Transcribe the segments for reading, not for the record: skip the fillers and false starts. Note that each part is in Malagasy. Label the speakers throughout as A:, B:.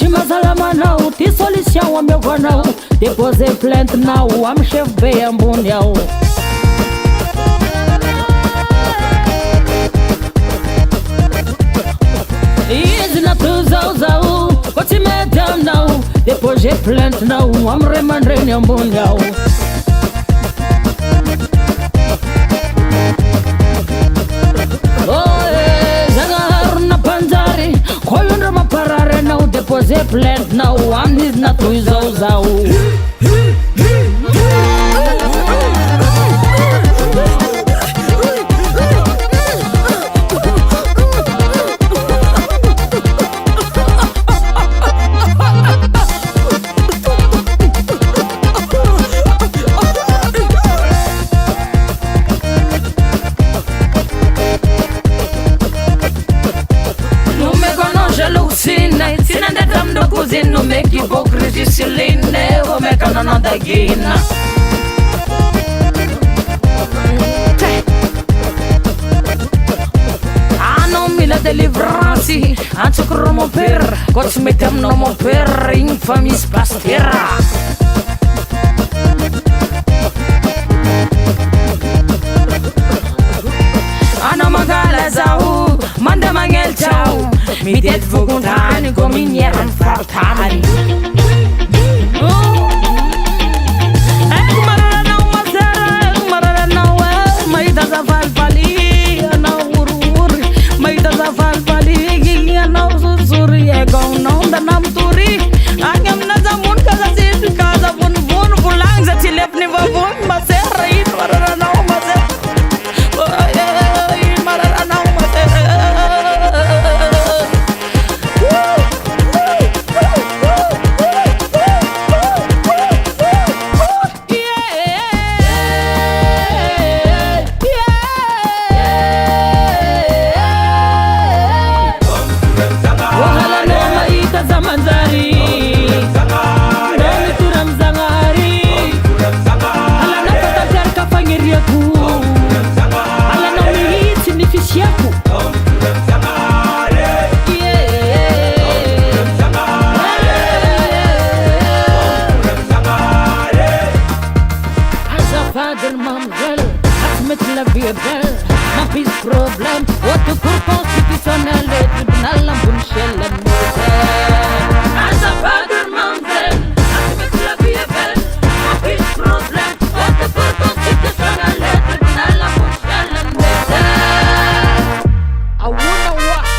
A: tsy mahasalamanao ty solution ameko anao déposer plainte nao amy chef be ambony ao izy natao zao ko tsy mety aminao déposer plainte nao amy ray aman-dreny ambony ao déposer plainte nao amin'izy natao zao non make ipocrisia silene o me canano da ghina non mi la delivrance anzi con mon per cosa mettiamo mon per infami spastera ana magala zau manda mangel ciao mi det vuguntani come inieran fartani marana não mai da falfali não urur mai da falfali não susuri é gão não da nam turi angam na zamun casa sim casa bun pulang za tilep ni babun masera it marana não ma pis problem outro por constitucional e tribunal la bunchela as a father mountain met la vie belle ma pis problem outro por constitucional e tribunal la bunchela I wanna what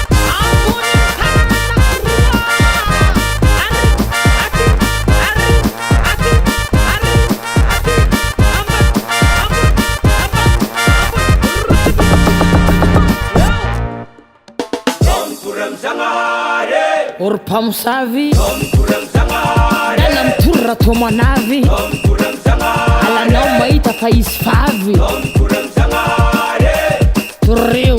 A: Urpamsavi dalam turra tomanavi ala não maita país fave turreu